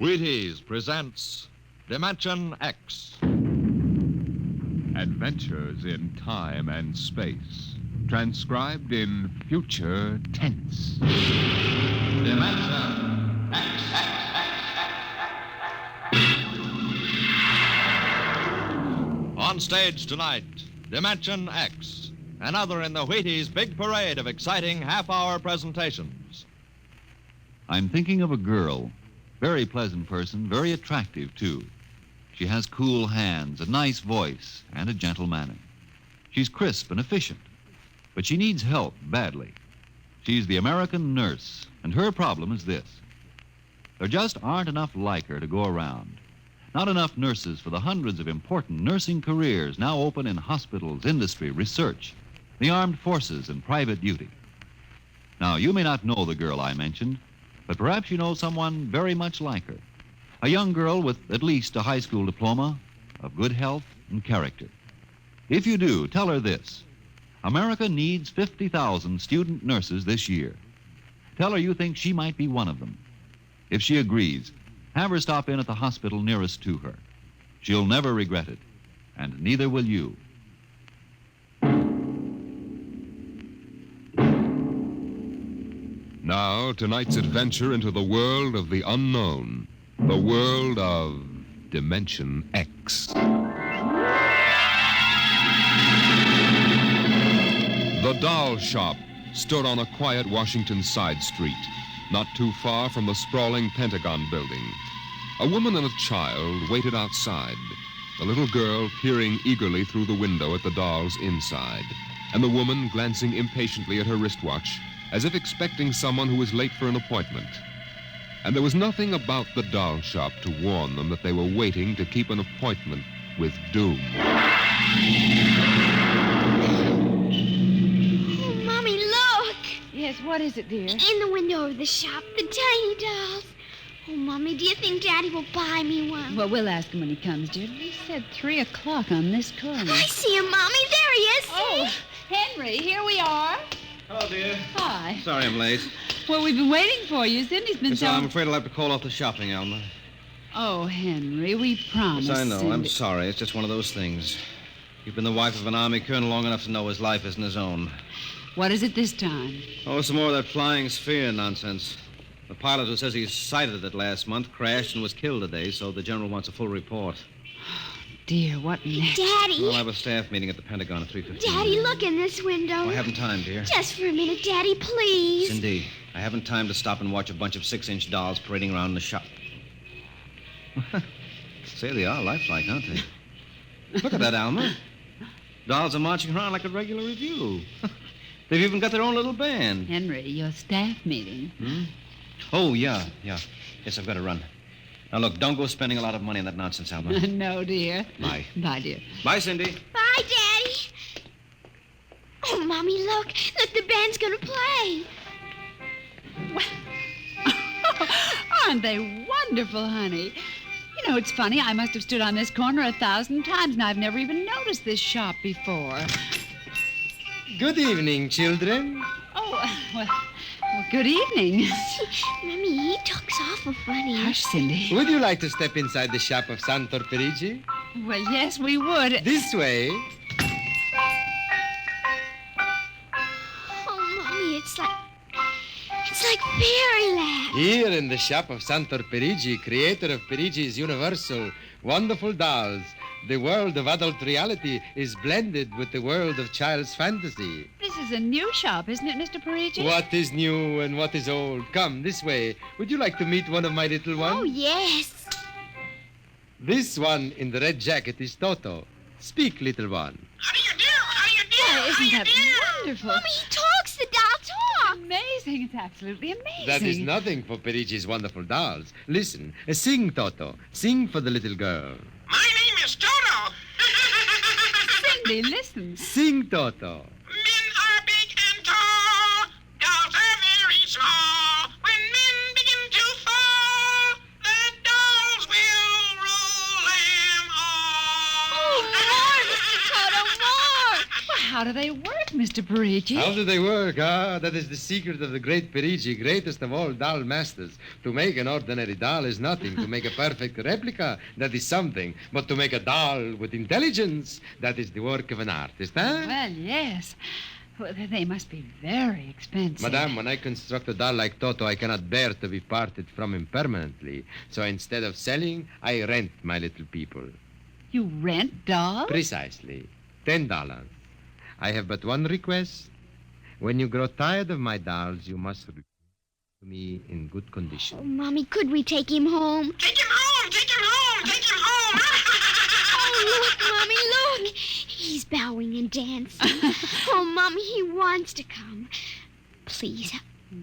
Wheaties presents Dimension X. Adventures in time and space, transcribed in future tense. Dimension X. On stage tonight, Dimension X, another in the Wheaties' big parade of exciting half-hour presentations. I'm thinking of a girl. Very pleasant person, very attractive, too. She has cool hands, a nice voice, and a gentle manner. She's crisp and efficient, but she needs help badly. She's the American nurse, and her problem is this. There just aren't enough like her to go around. Not enough nurses for the hundreds of important nursing careers now open in hospitals, industry, research, the armed forces, and private duty. Now, you may not know the girl I mentioned, but perhaps you know someone very much like her. A young girl with at least a high school diploma, of good health and character. If you do, tell her this. America needs 50,000 student nurses this year. Tell her you think she might be one of them. If she agrees, have her stop in at the hospital nearest to her. She'll never regret it, and neither will you. Now, tonight's adventure into the world of the unknown, the world of Dimension X. The doll shop stood on a quiet Washington side street, not too far from the sprawling Pentagon building. A woman and a child waited outside, the little girl peering eagerly through the window at the dolls inside, and the woman glancing impatiently at her wristwatch, as if expecting someone who was late for an appointment. And there was nothing about the doll shop to warn them that they were waiting to keep an appointment with doom. Oh, Mommy, look! Yes, what is it, dear? In the window of the shop, the tiny dolls. Oh, Mommy, do you think Daddy will buy me one? Well, we'll ask him when he comes, dear. He said 3 o'clock on this corner. I see him, Mommy. There he is. Oh, Henry, here we are. Hello, dear. Hi. Sorry I'm late. Well, we've been waiting for you. Cindy's been Yes, telling... I'm afraid I'll have to call off the shopping, Alma. Oh, Henry, we promised. Yes, I know. Cindy. I'm sorry. It's just one of those things. You've been the wife of an Army colonel long enough to know his life isn't his own. What is it this time? Oh, some more of that flying sphere nonsense. The pilot who says he sighted it last month crashed and was killed today, so the general wants a full report. Dear, what next? Daddy. We'll have a staff meeting at the Pentagon at 3:15. Daddy, look in this window. Oh, I haven't time, dear. Just for a minute, Daddy, please. Cindy, I haven't time to stop and watch a bunch of 6-inch dolls parading around in the shop. Say they are lifelike, aren't they? Look at that, Alma. Dolls are marching around like a regular review. They've even got their own little band. Henry, your staff meeting. Oh, yeah. Yes, I've got to run. Now, look, don't go spending a lot of money on that nonsense, Alma. No, dear. Bye. Bye, dear. Bye, Cindy. Bye, Daddy. Oh, Mommy, look. Look, the band's going to play. Aren't they wonderful, honey? You know, it's funny. I must have stood on this corner 1,000 times, and I've never even noticed this shop before. Good evening, children. Oh, well, good evening. Mommy, he talks awful funny. Hush, Cindy. Would you like to step inside the shop of Santor Perigi? Well, yes, we would. This way. Oh, Mommy, it's like fairyland. Here in the shop of Santor Perigi, creator of Perigi's Universal Wonderful Dolls, the world of adult reality is blended with the world of child's fantasy. This is a new shop, isn't it, Mr. Perigi? What is new and what is old? Come, this way. Would you like to meet one of my little ones? Oh, yes. This one in the red jacket is Toto. Speak, little one. How do you do? Oh, isn't that wonderful? Mommy, he talks. The doll talks. Amazing. It's absolutely amazing. That is nothing for Perigi's wonderful dolls. Listen, sing, Toto. Sing for the little girl. My name is Toto. Cindy, listen. Sing, Toto. Men are big and tall. Dolls are very small. When men begin to fall, the dolls will rule them all. Oh, Lord! Toto, more! Well, how do they work work, Mr. Perigi? How do they work? That is the secret of the great Perigi, greatest of all doll masters. To make an ordinary doll is nothing. To make a perfect replica, that is something. But to make a doll with intelligence, that is the work of an artist, huh? Well, yes. Well, they must be very expensive. Madame, when I construct a doll like Toto, I cannot bear to be parted from him permanently. So instead of selling, I rent my little people. You rent dolls? Precisely. $10. I have but one request. When you grow tired of my dolls, you must return to me in good condition. Oh, Mommy, could we take him home? Take him home! Take him home! Take him home! Oh, look, Mommy, look. He's bowing and dancing. Oh, Mommy, he wants to come. Please,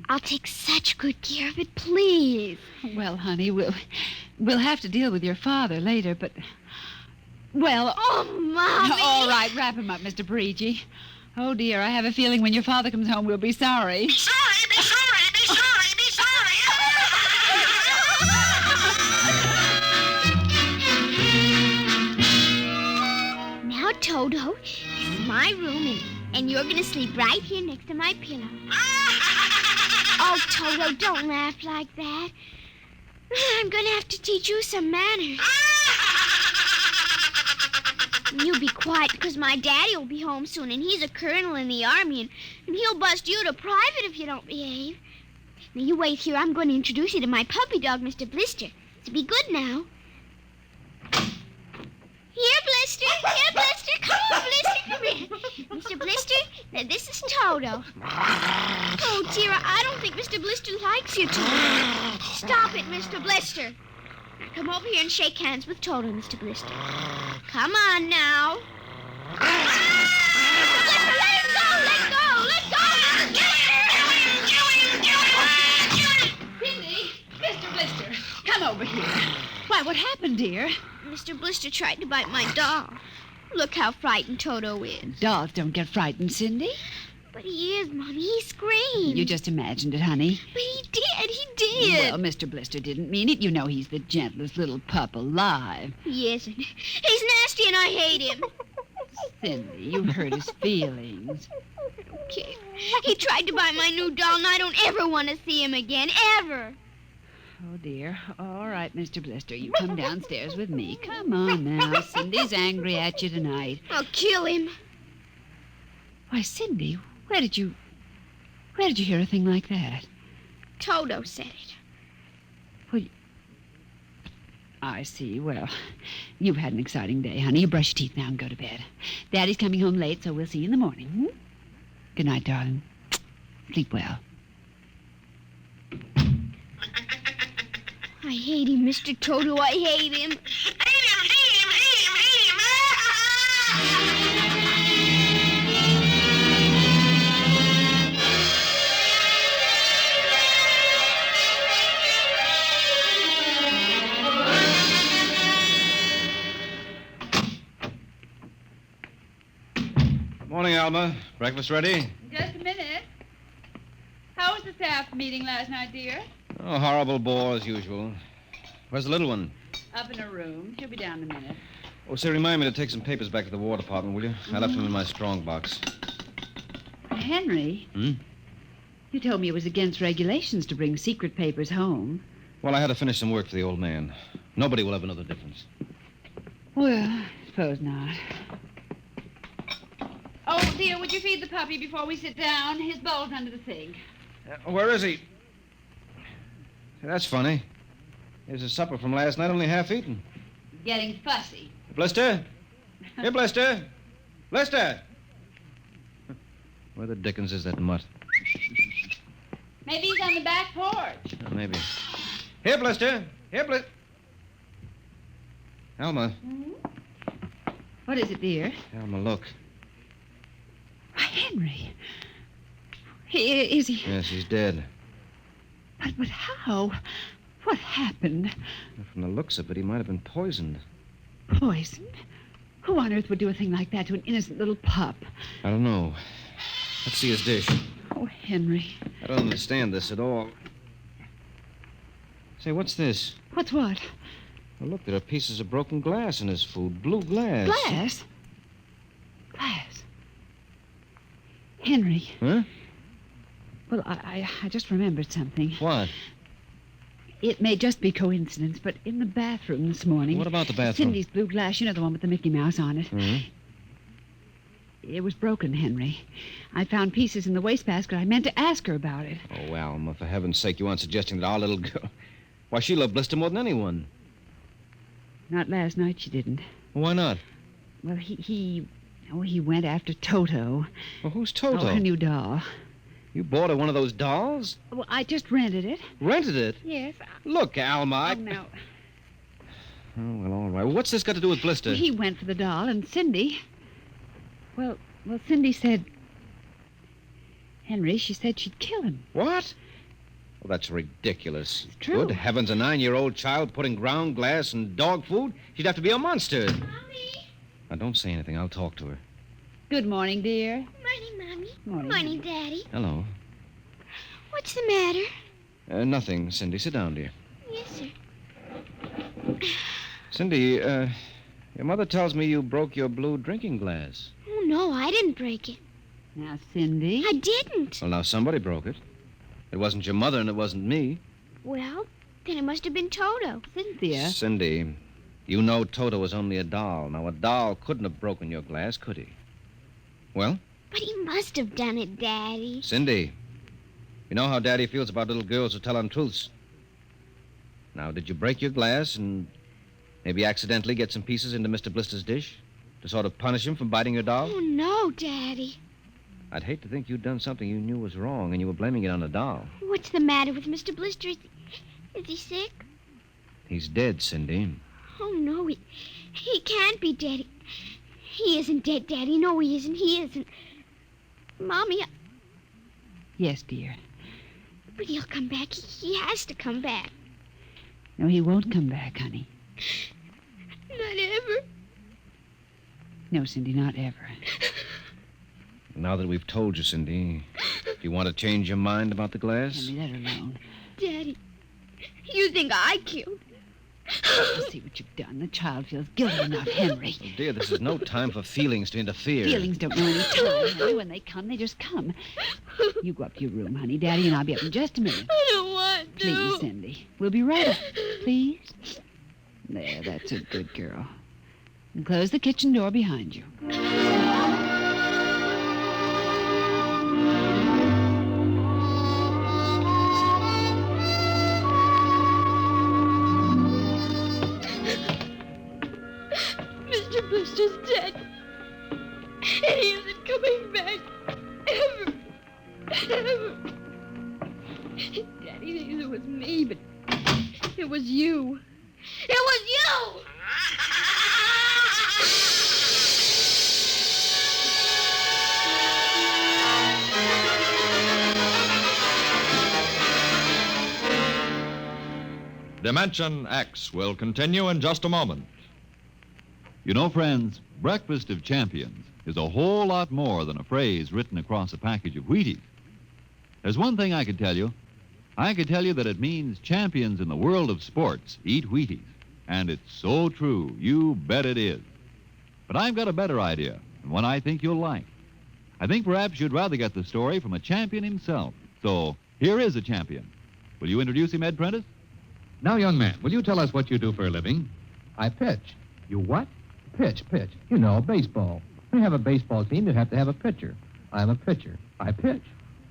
I'll take such good care of it, please. Well, honey, we'll have to deal with your father later, but... Well... Oh, Mommy! All right, wrap him up, Mr. Perigi. Oh, dear, I have a feeling when your father comes home, we'll be sorry. Be sorry! Be sorry! Be sorry! Be sorry! Now, Toto, this is my room, and you're going to sleep right here next to my pillow. Oh, Toto, don't laugh like that. I'm going to have to teach you some manners. You be quiet, because my daddy will be home soon, and he's a colonel in the army, and he'll bust you to private if you don't behave. Now, you wait here. I'm going to introduce you to my puppy dog, Mr. Blister. So be good now. Here, Blister. Here, Blister. Come on, Blister. Come here. Mr. Blister, now this is Toto. Oh, dear, I don't think Mr. Blister likes you, Toto. Stop it, Mr. Blister. Now, come over here and shake hands with Toto, Mr. Blister. Come on, now. Mr. Blister, let him go. Let go. Let go. Cindy, Mr. Blister, come over here. Why, what happened, dear? Mr. Blister tried to bite my doll. Look how frightened Toto is. Dolls don't get frightened, Cindy. But he is, Mommy. He screamed. You just imagined it, honey. But he did. He did. Well, Mr. Blister didn't mean it. You know he's the gentlest little pup alive. He isn't. He's nasty and I hate him. Cindy, you've hurt his feelings. Okay. He tried to buy my new doll, and I don't ever want to see him again. Ever. Oh, dear. All right, Mr. Blister, you come downstairs with me. Come on now. Cindy's angry at you tonight. I'll kill him. Why, Cindy, where did you hear a thing like that? Toto said it. Well, I see. Well, you've had an exciting day, honey. You brush your teeth now and go to bed. Daddy's coming home late, so we'll see you in the morning. Hmm? Good night, darling. Sleep well. I hate him, Mr. Toto. I hate him. Hate him! Hate him! Hate him! Hate him! Morning, Alma. Breakfast ready? Just a minute. How was the staff meeting last night, dear? Oh, horrible bore as usual. Where's the little one? Up in her room. She'll be down in a minute. Oh, say, remind me to take some papers back to the War Department, will you? I left them in my strong box. Henry? You told me it was against regulations to bring secret papers home. Well, I had to finish some work for the old man. Nobody will ever know the difference. Well, I suppose not. Oh, dear, would you feed the puppy before we sit down? His bowl's under the sink. Where is he? Say, that's funny. Here's his supper from last night, only half eaten. Getting fussy. Blister? Here, Blister. Blister! Where the dickens is that mutt? Maybe he's on the back porch. Maybe. Here, Blister. Here, Blister. Alma. What is it, dear? Alma, look. Why, Henry. Is he? Yes, he's dead. But how? What happened? From the looks of it, he might have been poisoned. Poisoned? Who on earth would do a thing like that to an innocent little pup? I don't know. Let's see his dish. Oh, Henry. I don't understand this at all. Say, what's this? What's what? Well, look, there are pieces of broken glass in his food. Blue glass. Glass? Glass? Henry. Huh? Well, I just remembered something. What? It may just be coincidence, but in the bathroom this morning... What about the bathroom? Cindy's blue glass, you know, the one with the Mickey Mouse on it. Mm-hmm. It was broken, Henry. I found pieces in the wastebasket. I meant to ask her about it. Oh, Alma, for heaven's sake, you aren't suggesting that our little girl... Why, she loved Blister more than anyone. Not last night, she didn't. Why not? Well, he went after Toto. Well, who's Toto? Oh, her new doll. You bought her one of those dolls? Well, I just rented it. Rented it? Yes. Look, Alma, Oh, no. Oh, well, all right. Well, what's this got to do with Blister? He went for the doll, and Cindy... Well, Cindy said... Henry, she said she'd kill him. What? Well, that's ridiculous. It's true. Good heavens, a 9-year-old child putting ground glass and dog food? She'd have to be a monster. Mommy. Now, don't say anything. I'll talk to her. Good morning, dear. Morning, Mommy. Morning. Morning, Daddy. Hello. What's the matter? Nothing, Cindy. Sit down, dear. Yes, sir. Cindy, your mother tells me you broke your blue drinking glass. Oh, no, I didn't break it. Now, Cindy... I didn't. Well, now somebody broke it. It wasn't your mother and it wasn't me. Well, then it must have been Toto. Cynthia... Cindy, you know Toto was only a doll. Now, a doll couldn't have broken your glass, could he? Well? But he must have done it, Daddy. Cindy, you know how Daddy feels about little girls who tell untruths. Now, did you break your glass and maybe accidentally get some pieces into Mr. Blister's dish to sort of punish him for biting your doll? Oh, no, Daddy. I'd hate to think you'd done something you knew was wrong and you were blaming it on a doll. What's the matter with Mr. Blister? Is he sick? He's dead, Cindy. Oh, no, he can't be dead. He isn't dead, Daddy. No, he isn't. He isn't. Mommy, Yes, dear. but he'll come back. He has to come back. No, he won't come back, honey. Not ever. No, Cindy, not ever. Now that we've told you, Cindy, do you want to change your mind about the glass? Henry, let her alone. Daddy, you think I killed? You see what you've done. The child feels guilty enough, Henry. Oh, dear, this is no time for feelings to interfere. Feelings don't know any time, honey. When they come, they just come. You go up to your room, honey. Daddy and I'll be up in just a minute. I don't want to. Please, Cindy. We'll be right up. Please. There, that's a good girl. And close the kitchen door behind you. Mr. Blister's dead. And he isn't coming back. Ever. Ever. Daddy thinks it was me, but it was you. It was you! Dimension X will continue in just a moment. You know, friends, Breakfast of Champions is a whole lot more than a phrase written across a package of Wheaties. There's one thing I could tell you. I could tell you that it means champions in the world of sports eat Wheaties. And it's so true. You bet it is. But I've got a better idea, and one I think you'll like. I think perhaps you'd rather get the story from a champion himself. So here is a champion. Will you introduce him, Ed Prentice? Now, young man, will you tell us what you do for a living? I pitch. You what? Pitch. You know, baseball. When you have a baseball team, you have to have a pitcher. I'm a pitcher. I pitch.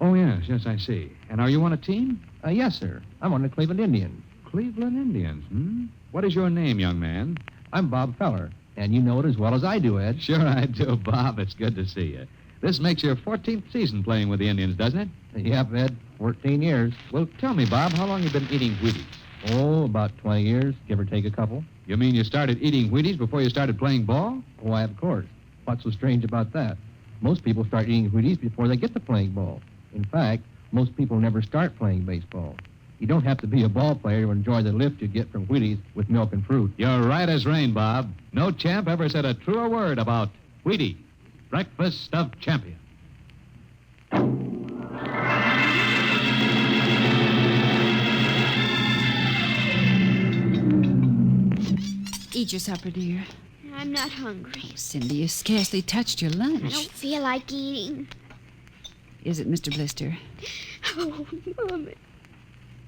Oh, yes, I see. And are you on a team? Yes, sir. I'm on the Cleveland Indians. Cleveland Indians, hmm? What is your name, young man? I'm Bob Feller, and you know it as well as I do, Ed. Sure I do, Bob. It's good to see you. This makes your 14th season playing with the Indians, doesn't it? Yep, Ed. 14 years. Well, tell me, Bob, how long you been eating Wheaties? Oh, about 20 years, give or take a couple. You mean you started eating Wheaties before you started playing ball? Why, of course. What's so strange about that? Most people start eating Wheaties before they get to playing ball. In fact, most people never start playing baseball. You don't have to be a ball player to enjoy the lift you get from Wheaties with milk and fruit. You're right as rain, Bob. No champ ever said a truer word about Wheaties, Breakfast of Champions. Eat your supper, dear. I'm not hungry. Cindy, you scarcely touched your lunch. I don't feel like eating. is it, Mr. Blister? Oh, Mama.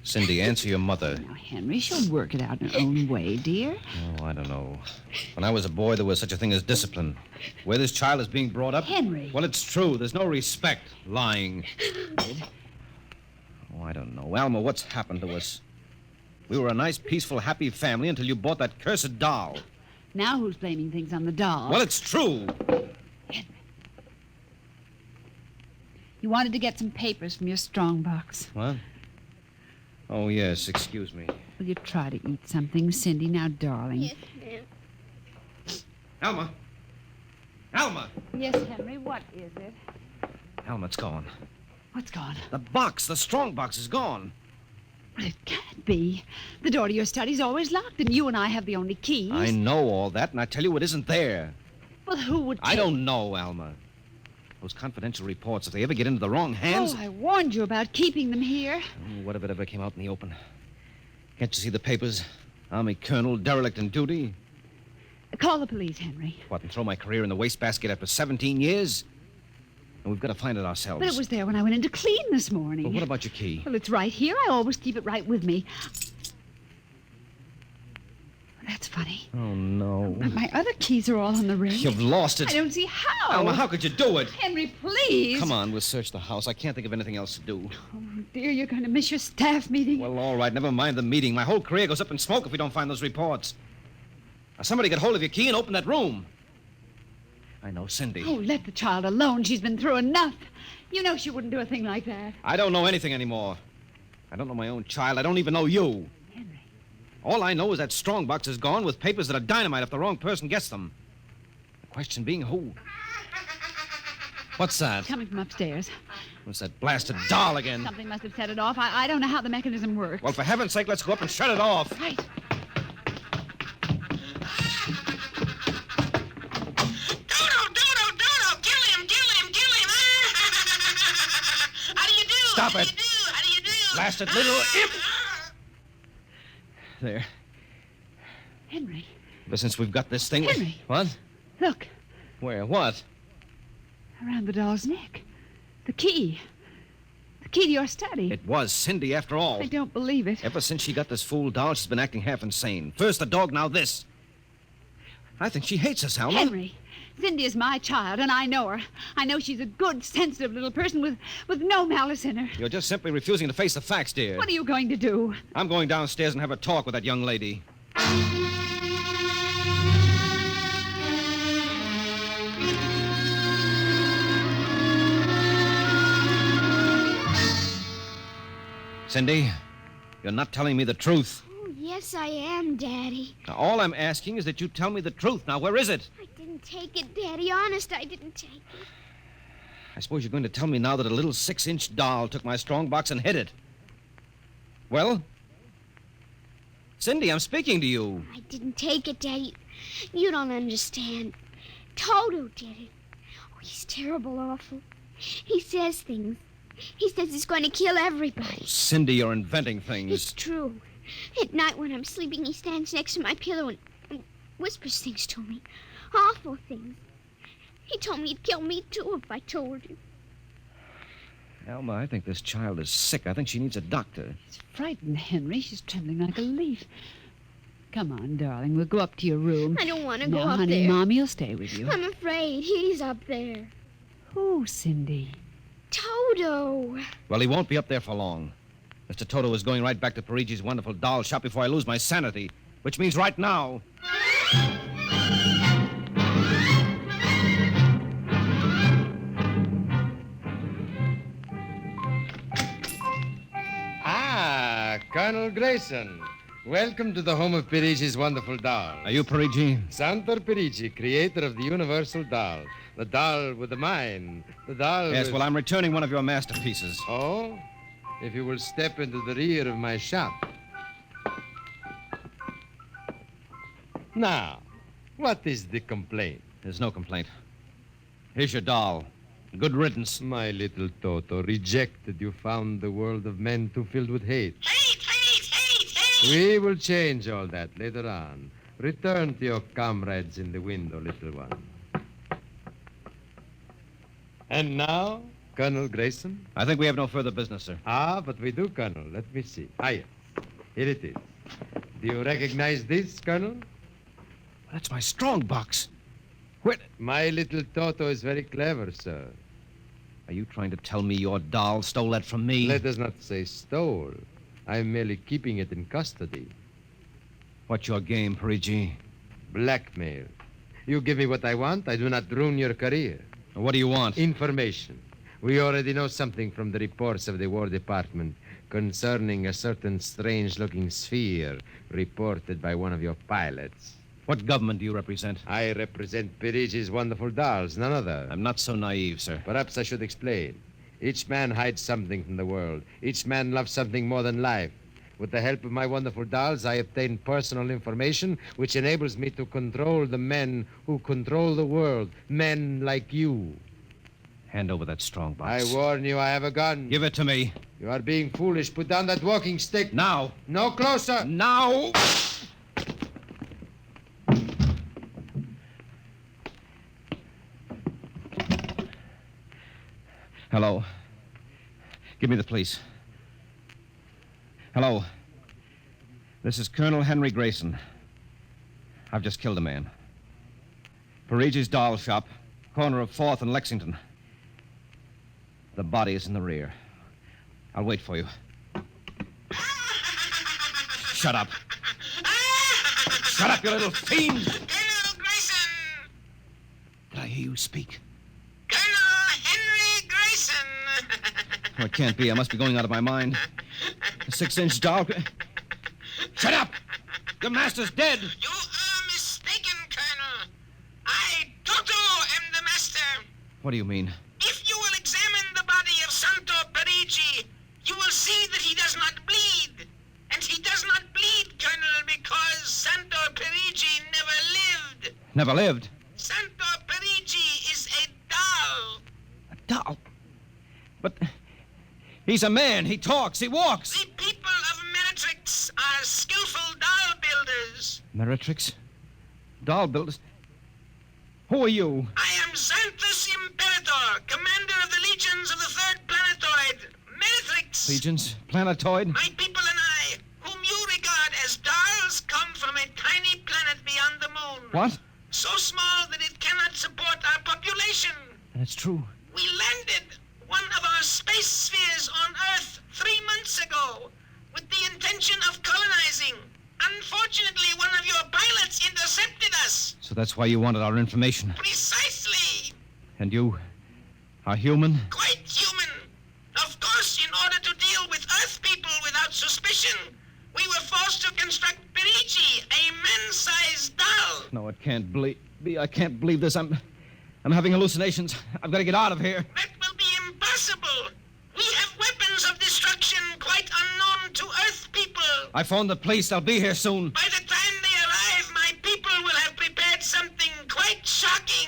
Cindy, answer your mother. Now, Henry, she'll work it out in her own way, dear. Oh, I don't know. When I was a boy, there was such a thing as discipline. Where this child is being brought up... Henry. Well, it's true. There's no respect. Lying. Oh, I don't know. Alma, what's happened to us? We were a nice, peaceful, happy family until you bought that cursed doll. Now who's blaming things on the doll? Well, it's true. Henry. You wanted to get some papers from your strongbox. What? Oh, yes. Excuse me. Will you try to eat something, Cindy? Now, darling. Yes, ma'am. Alma! Alma! Yes, Henry, what is it? Alma, it's gone. What's gone? The box, the strong box is gone. Well, it can't be. The door to your study's always locked, and you and I have the only keys. I know all that, and I tell you it isn't there. Well, who would I don't know, Alma. Those confidential reports, if they ever get into the wrong hands... Oh, I warned you about keeping them here. Oh, what if it ever came out in the open? Can't you see the papers? Army colonel, derelict in duty. Call the police, Henry. What, and throw my career in the wastebasket after 17 years? And we've got to find it ourselves. But it was there when I went in to clean this morning. Well, what about your key? Well, it's right here. I always keep it right with me. That's funny. Oh, no. But my other keys are all on the ring. You've lost it. I don't see how. Alma, how could you do it? Henry, please. Come on, we'll search the house. I can't think of anything else to do. Oh, dear, you're going to miss your staff meeting. Well, all right, never mind the meeting. My whole career goes up in smoke if we don't find those reports. Now, somebody get hold of your key and open that room. I know, Cindy. Oh, let the child alone. She's been through enough. You know she wouldn't do a thing like that. I don't know anything anymore. I don't know my own child. I don't even know you. Henry. All I know is that strongbox is gone with papers that are dynamite if the wrong person gets them. The question being who? What's that? Coming from upstairs. What's that blasted doll again? Something must have set it off. I don't know how the mechanism works. Well, for heaven's sake, let's go up and shut it off. Right. Toto, kill him. How do you do? Stop How it. do you do? How do you do? Blasted little imp. There. Henry, Ever since we've got this thing... Henry. What? look. Where? What? Around the doll's neck. The key. The key to your study. It was Cindy, after all. I don't believe it. Ever since she got this fool doll, she's been acting half insane. First the dog, now this. I think she hates us, Alma. Henry, Cindy is my child, and I know her. I know she's a good, sensitive little person with no malice in her. You're just simply refusing to face the facts, dear. What are you going to do? I'm going downstairs and have a talk with that young lady. Cindy, you're not telling me the truth. Oh, yes, I am, Daddy. Now, all I'm asking is that you tell me the truth. Now, where is it? I didn't take it, Daddy. Honest, I didn't take it. I suppose you're going to tell me now that a little 6-inch doll took my strongbox and hid it. Well? Cindy, I'm speaking to you. I didn't take it, Daddy. You don't understand. Toto did it. Oh, he's terrible awful. He says things. He says he's going to kill everybody. Cindy, you're inventing It's things. true. At night when I'm sleeping, he stands next to my pillow and whispers things to me. Awful things. He told me he'd kill me, too, if I told him. Alma, I think this child is sick. I think she needs a doctor. She's frightened, Henry. She's trembling like a leaf. Come on, darling. We'll go up to your room. I don't want to go Now, up honey, there. Mommy'll stay with you. I'm afraid. He's up there. Who, Cindy? Toto. Well, he won't be up there for long. Mr. Toto is going right back to Perigi's wonderful doll shop before I lose my sanity, which means right now. Ah, Colonel Grayson. Welcome to the home of Perigi's wonderful doll. Are you Perigi? Santor Perigi, creator of the universal doll. The doll with the mind. The doll Yes, with... well, I'm returning one of your masterpieces. Oh? If you will step into the rear of my shop. Now, what is the complaint? There's no complaint. Here's your doll. Good riddance. My little Toto, rejected, you found the world of men too filled with hate. Hate, hate, hate, hate. We will change all that later on. Return to your comrades in the window, little one. And now, Colonel Grayson? I think we have no further business, sir. Ah, but we do, Colonel. Let me see. Ah, yes. Here it is. Do you recognize this, Colonel? That's my strong box. My little Toto is very clever, sir. Are you trying to tell me your doll stole that from me? Let us not say stole. I'm merely keeping it in custody. What's your game, Perigi? Blackmail. You give me what I want, I do not ruin your career. What do you want? Information. We already know something from the reports of the War Department concerning a certain strange-looking sphere reported by one of your pilots. What government do you represent? I represent Perigi's wonderful dolls, none other. I'm not so naive, sir. Perhaps I should explain. Each man hides something from the world. Each man loves something more than life. With the help of my wonderful dolls, I obtain personal information which enables me to control the men who control the world. Men like you. Hand over that strong I box. warn you, I have a gun. Give it to me. You are being foolish. Put down that walking stick. Now. No closer. Now! Hello. Give me the police. Hello. This is Colonel Henry Grayson. I've just killed a man. Perigi's doll shop, corner of 4th and Lexington. The body is in the rear. I'll wait for you. Shut up. Shut up, you little fiend! Colonel Grayson! Did I hear you speak? Colonel Henry Grayson! Oh, it can't be. I must be going out of my mind. A 6-inch doll. Shut up! Your master's dead! You are mistaken, Colonel. I, Toto, am the master. What do you mean? If you will examine the body of Santor Perigi, you will see that he does not bleed. And he does not bleed, Colonel, because Santor Perigi never lived. Never lived. Santor Perigi is a doll. A doll? But he's a man. He talks. He walks. The people of Meritrix are skillful doll builders. Meritrix? Doll builders? Who are you? I am Xanthus Imperator, commander of the legions of the third planetoid, Meritrix. Legions? Planetoid? My people and I, whom you regard as dolls, come from a tiny planet beyond the moon. What? So small that it cannot support our population. That's true. We landed one of our space spheres on Earth 3 months ago with the intention of colonizing. Unfortunately, one of your pilots intercepted us. So that's why you wanted our information. Precisely. And you are human? Quite human. Of course, in order to deal with Earth people without suspicion, we were forced to construct Perigi, a man-sized doll. No, it can't be. I can't believe this. I'm having hallucinations. I've got to get out of here. That will be impossible. We have weapons of destruction quite unknown to Earth people. I phoned the police. They'll be here soon. By the time they arrive, my people will have prepared something quite shocking.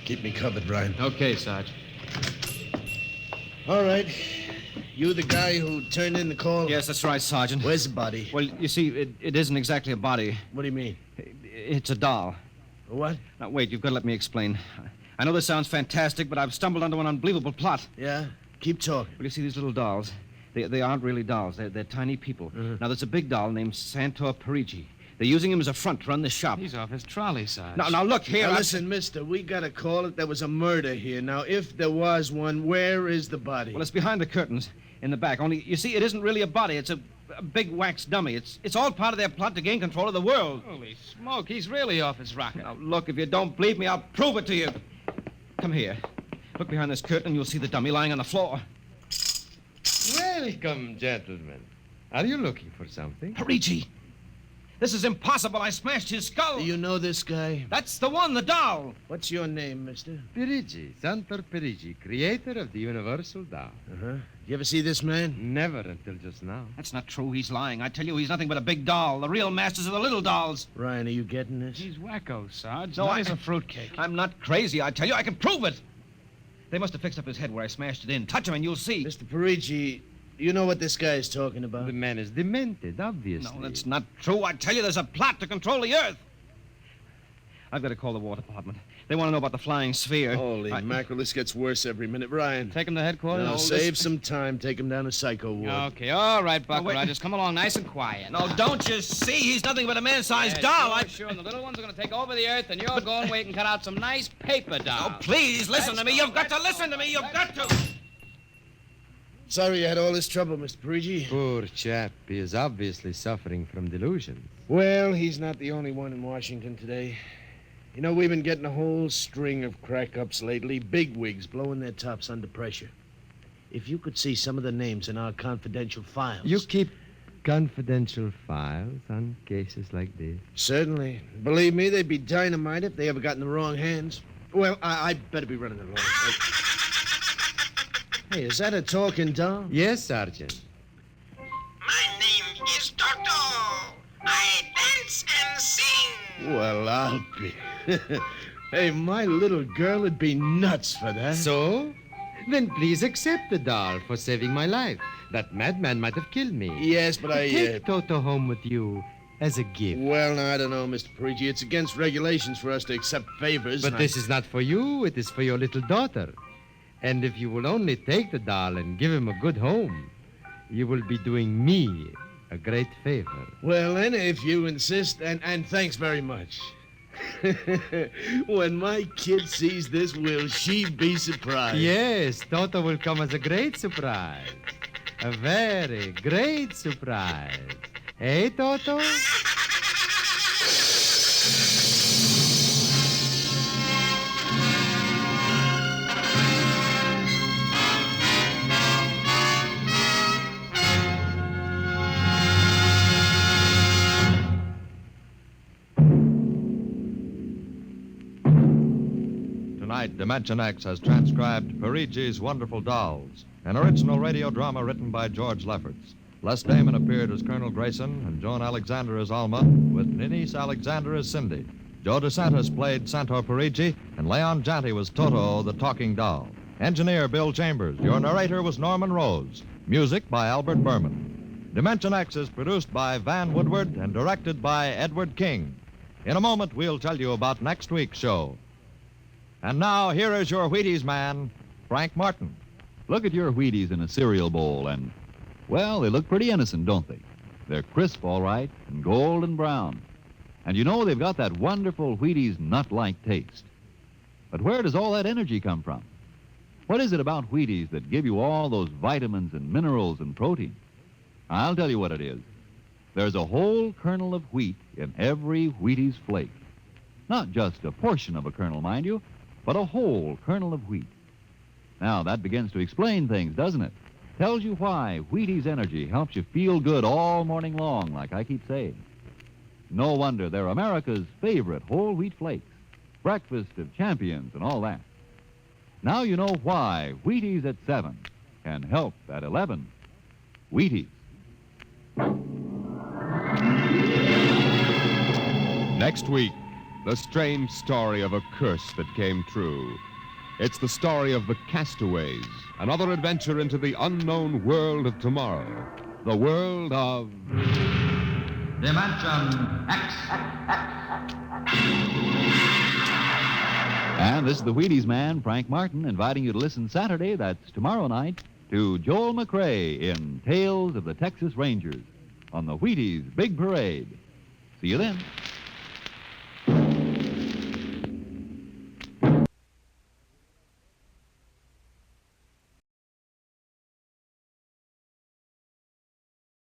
Keep me covered, Brian. Okay, Sarge. All right. You the guy who turned in the call? Yes, that's right, Sergeant. Where's the body? Well, you see, it isn't exactly a body. What do you mean? It's a doll. What? Now, wait, you've got to let me explain. I know this sounds fantastic, but I've stumbled onto an unbelievable plot. Yeah? Keep talking. Well, you see, these little dolls, they aren't really dolls. They're tiny people. Now, there's a big doll named Santor Perigi. They're using him as a front to run this shop. He's off his trolley, Sarge. Now, look here. Now, listen, mister, we got to call it there was a murder here. Now, if there was one, where is the body? Well, it's behind the curtains in the back. Only, you see, it isn't really a body. It's a big wax dummy. It's all part of their plot to gain control of the world. Holy smoke, he's really off his rocker. Now, look, if you don't believe me, I'll prove it to you. Come here. Look behind this curtain and you'll see the dummy lying on the floor. Welcome, gentlemen. Are you looking for something? Perigi! This is impossible. I smashed his skull. Do you know this guy? That's the one, the doll. What's your name, mister? Perigi, Santor Perigi, creator of the universal doll. Uh-huh. You ever see this man? Never until just now. That's not true. He's lying. I tell you, he's nothing but a big doll. The real masters are the little dolls. Ryan, are you getting this? He's wacko, Sarge. No, Nice as a fruitcake. I'm not crazy. I tell you, I can prove it. They must have fixed up his head where I smashed it in. Touch him and you'll see. Mr. Perigi, you know what this guy is talking about? The man is demented, obviously. No, that's not true. I tell you, there's a plot to control the Earth. I've got to call the War Department. They want to know about the flying sphere. Holy mackerel, this gets worse every minute. Ryan. Take him to headquarters? No, save some time. Take him down to Psycho Ward. Okay, all right, Buck wait. Rogers. Come along nice and quiet. No, don't you see? He's nothing but a man-sized doll. Sure, and the little ones are going to take over the Earth, and you're going wait and cut out some nice paper dolls. Oh, please, listen to me. You've got to listen to me. You've got to. Sorry you had all this trouble, Mr. Perigi. Poor chap. He is obviously suffering from delusions. Well, he's not the only one in Washington today. You know, we've been getting a whole string of crack-ups lately, bigwigs blowing their tops under pressure. If you could see some of the names in our confidential files... You keep confidential files on cases like this? Certainly. Believe me, they'd be dynamite if they ever got in the wrong hands. Well, I'd better be running along. Hey, is that a talking doll? Yes, Sergeant. My name is Toto. I dance and sing. Well, I'll be... Hey, my little girl would be nuts for that. So? Then please accept the doll for saving my life. That madman might have killed me. Yes, but Take Toto home with you as a gift. Well, now, I don't know, Mr. Perigi. It's against regulations for us to accept favors. But this is not for you. It is for your little daughter. And if you will only take the doll and give him a good home, you will be doing me a great favor. Well, then, if you insist, and thanks very much. When my kid sees this, will she be surprised? Yes, Toto will come as a great surprise. A very great surprise. Hey, Toto? Tonight, Dimension X has transcribed Perigi's Wonderful Dolls, an original radio drama written by George Lefferts. Les Damon appeared as Colonel Grayson and Joan Alexander as Alma, with Ninice Alexander as Cindy. Joe DeSantis played Santor Perigi, and Leon Janty was Toto, the talking doll. Engineer Bill Chambers. Your narrator was Norman Rose. Music by Albert Berman. Dimension X is produced by Van Woodward and directed by Edward King. In a moment, we'll tell you about next week's show. And now, here is your Wheaties man, Frank Martin. Look at your Wheaties in a cereal bowl, and, well, they look pretty innocent, don't they? They're crisp, all right, and golden brown. And you know they've got that wonderful Wheaties nut-like taste. But where does all that energy come from? What is it about Wheaties that give you all those vitamins and minerals and protein? I'll tell you what it is. There's a whole kernel of wheat in every Wheaties flake. Not just a portion of a kernel, mind you, but a whole kernel of wheat. Now, that begins to explain things, doesn't it? Tells you why Wheaties Energy helps you feel good all morning long, like I keep saying. No wonder they're America's favorite whole wheat flakes, breakfast of champions and all that. Now you know why Wheaties at 7 can help at 11. Wheaties. Next week, the strange story of a curse that came true. It's the story of the Castaways, another adventure into the unknown world of tomorrow, the world of... Dimension X. And this is the Wheaties man, Frank Martin, inviting you to listen Saturday, that's tomorrow night, to Joel McRae in Tales of the Texas Rangers on the Wheaties Big Parade. See you then.